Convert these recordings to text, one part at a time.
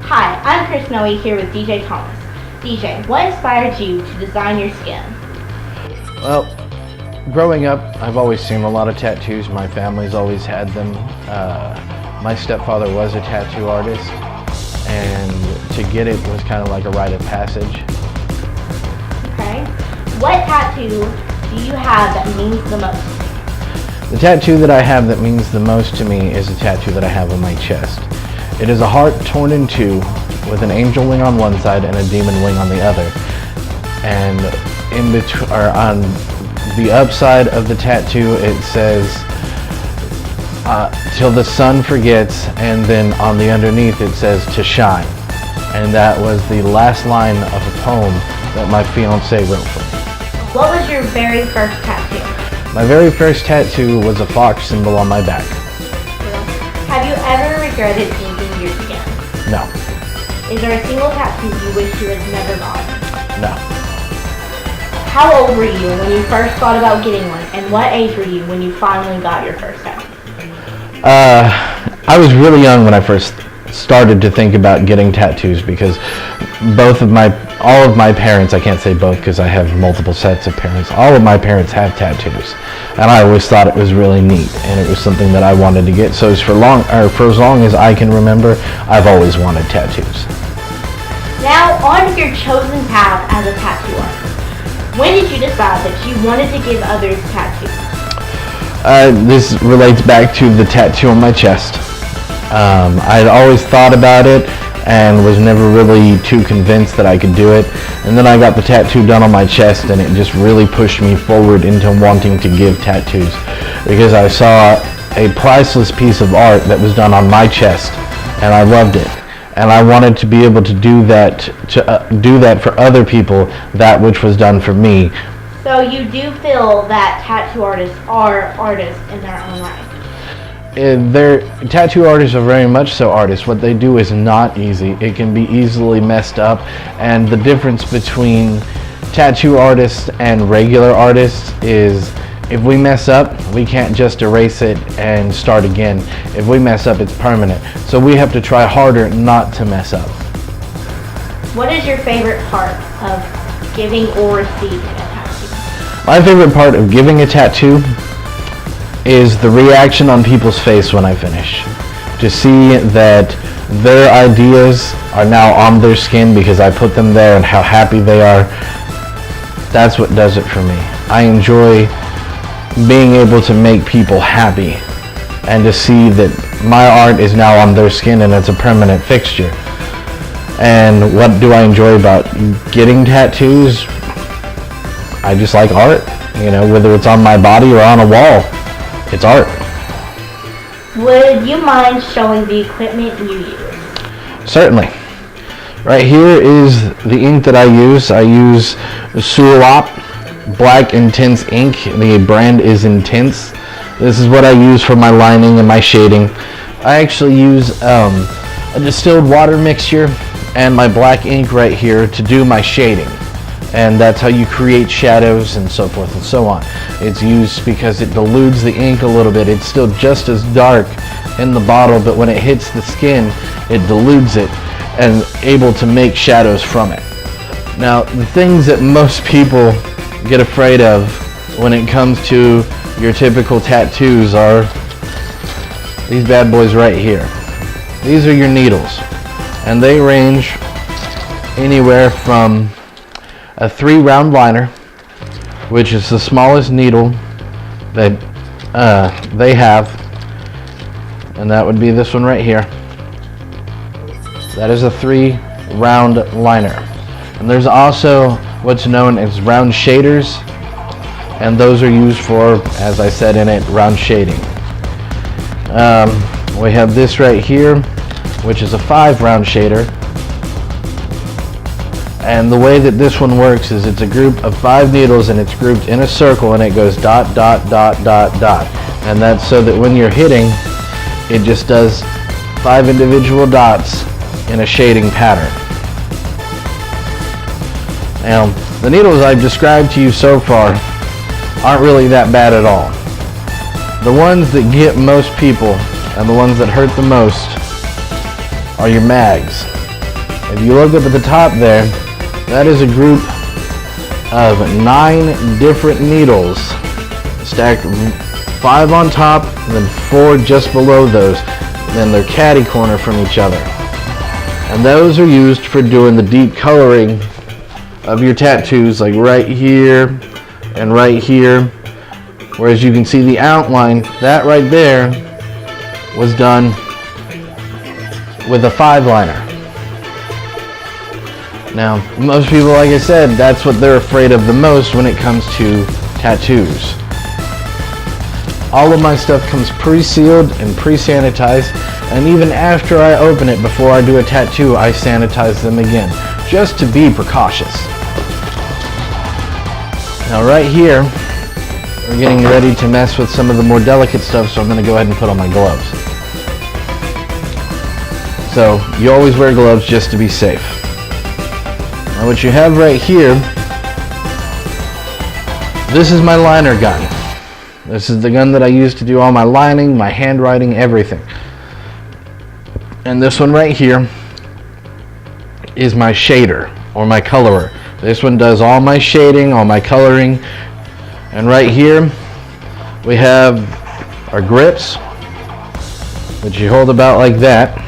Hi, I'm Chris Noe here with DJ Thomas. DJ, what inspired you to design your skin? Well, growing up, I've always seen a lot of tattoos. My family's always had them. My stepfather was a tattoo artist, and to get it was kind of like a rite of passage. Okay. What tattoo do you have that means the most? The tattoo that I have that means the most to me is a tattoo that I have on my chest. It is a heart torn in two with an angel wing on one side and a demon wing on the other. And in between, or on the upside of the tattoo, it says, till the sun forgets, and then on the underneath it says, to shine. And that was the last line of a poem that my fiance wrote for me. What was your very first tattoo? My very first tattoo was a fox symbol on my back. Have you ever regretted inking your skin? No. Is there a single tattoo you wish you had never gotten? No. How old were you when you first thought about getting one, and what age were you when you finally got your first tattoo? I was really young when I first started to think about getting tattoos, because all of my parents, I can't say both because I have multiple sets of parents, all of my parents have tattoos, and I always thought it was really neat, and it was something that I wanted to get. So for as long as I can remember, I've always wanted tattoos. Now, on your chosen path as a tattoo artist, when did you decide that you wanted to give others tattoos? This relates back to the tattoo on my chest. I'd always thought about it and was never really too convinced that I could do it. And then I got the tattoo done on my chest, and it just really pushed me forward into wanting to give tattoos, because I saw a priceless piece of art that was done on my chest, and I loved it. And I wanted to be able to do that for other people, that which was done for me. So you do feel that tattoo artists are artists in their own right? Tattoo artists are very much so artists. What they do is not easy. It can be easily messed up, and the difference between tattoo artists and regular artists is, if we mess up, we can't just erase it and start again. If we mess up, it's permanent. So we have to try harder not to mess up. What is your favorite part of giving or receiving a tattoo? My favorite part of giving a tattoo is the reaction on people's face when I finish. To see that their ideas are now on their skin because I put them there, and how happy they are, that's what does it for me. I enjoy being able to make people happy, and to see that my art is now on their skin and it's a permanent fixture. And what do I enjoy about getting tattoos? I just like art, whether it's on my body or on a wall. It's art. Would you mind showing the equipment you use? Certainly. Right here is the ink that I use. I use Sulop Black Intense ink. The brand is Intense. This is what I use for my lining and my shading. I actually use a distilled water mixture and my black ink right here to do my shading. And that's how you create shadows and so forth and so on. It's used because it dilutes the ink a little bit. It's still just as dark in the bottle, but when it hits the skin, it dilutes it and able to make shadows from it. Now, the things that most people get afraid of when it comes to your typical tattoos are these bad boys right here. These are your needles, and they range anywhere from a 3-round liner, which is the smallest needle that they have, and that would be this one right here. That is a 3-round liner. And there's also what's known as round shaders, and those are used for, as I said in it, round shading. We have this right here, which is a 5-round shader. And the way that this one works is it's a group of 5 needles, and it's grouped in a circle, and it goes dot, dot, dot, dot, dot. And that's so that when you're hitting, it just does 5 individual dots in a shading pattern. Now, the needles I've described to you so far aren't really that bad at all. The ones that get most people and the ones that hurt the most are your mags. If you look up at the top there, that is a group of 9 different needles stacked 5 on top and then 4 just below those. Then they're catty corner from each other. And those are used for doing the deep coloring of your tattoos, like right here and right here. Whereas you can see the outline, that right there was done with a 5-liner. Now, most people, like I said, that's what they're afraid of the most when it comes to tattoos. All of my stuff comes pre-sealed and pre-sanitized, and even after I open it, before I do a tattoo, I sanitize them again, just to be precautious. Now right here, we're getting ready to mess with some of the more delicate stuff, so I'm going to go ahead and put on my gloves. So, you always wear gloves just to be safe. Now what you have right here, this is my liner gun. This is the gun that I use to do all my lining, my handwriting, everything. And this one right here is my shader, or my colorer. This one does all my shading, all my coloring. And right here, we have our grips, which you hold about like that.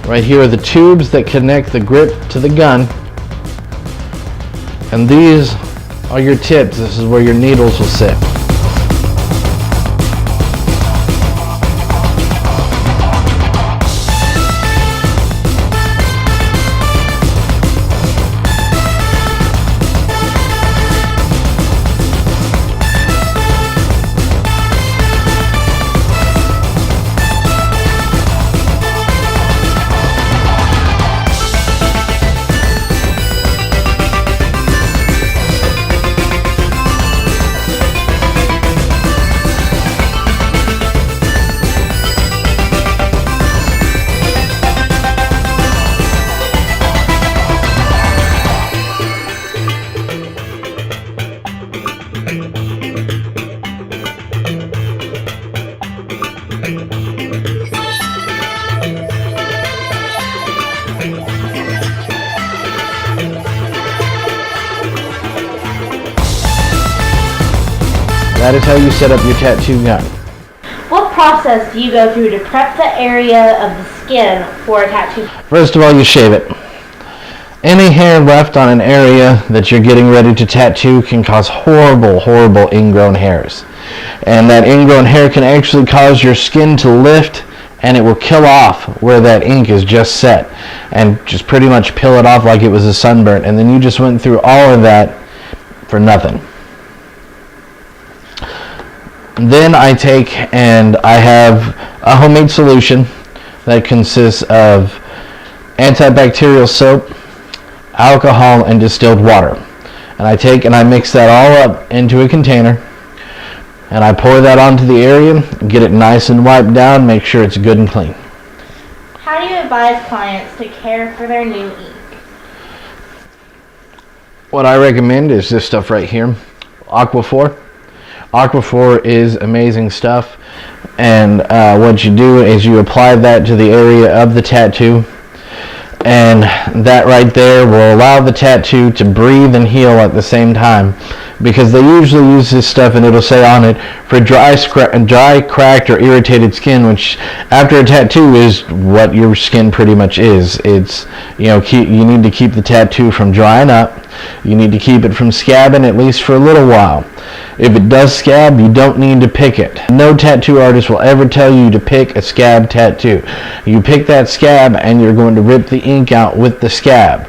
Right here are the tubes that connect the grip to the gun. And these are your tips. This is where your needles will sit. That is how you set up your tattoo gun. What process do you go through to prep the area of the skin for a tattoo? First of all, you shave it. Any hair left on an area that you're getting ready to tattoo can cause horrible, horrible ingrown hairs. And that ingrown hair can actually cause your skin to lift, and it will kill off where that ink is just set and just pretty much peel it off like it was a sunburn. And then you just went through all of that for nothing. Then I take and I have a homemade solution that consists of antibacterial soap, alcohol, and distilled water. And I take and I mix that all up into a container, and I pour that onto the area, get it nice and wiped down, make sure it's good and clean. How do you advise clients to care for their new ink? What I recommend is this stuff right here, Aquaphor. Aquaphor is amazing stuff, and what you do is you apply that to the area of the tattoo, and that right there will allow the tattoo to breathe and heal at the same time, because they usually use this stuff, and it'll say on it, for dry, cracked, or irritated skin, which after a tattoo is what your skin pretty much is. It's, you need to keep the tattoo from drying up. You need to keep it from scabbing at least for a little while. If it does scab, you don't need to pick it. No tattoo artist will ever tell you to pick a scab tattoo. You pick that scab and you're going to rip the ink out with the scab.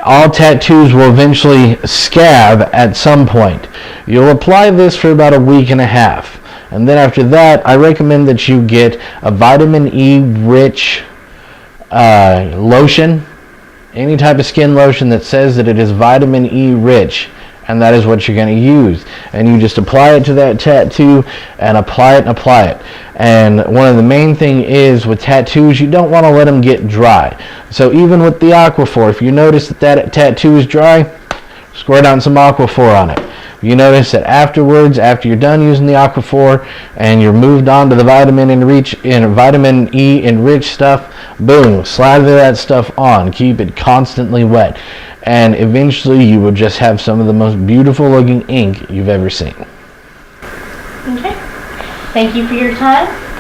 All tattoos will eventually scab at some point. You'll apply this for about a week and a half. And then after that, I recommend that you get a vitamin E rich lotion. Any type of skin lotion that says that it is vitamin E rich, and that is what you're going to use. And you just apply it to that tattoo and apply it. And one of the main thing is with tattoos, you don't want to let them get dry. So even with the Aquaphor, if you notice that tattoo is dry, squirt down some Aquaphor on it. You notice that afterwards, after you're done using the Aquaphor and you're moved on to the vitamin E enriched stuff, boom, slather that stuff on. Keep it constantly wet. And eventually you will just have some of the most beautiful looking ink you've ever seen. Okay. Thank you for your time.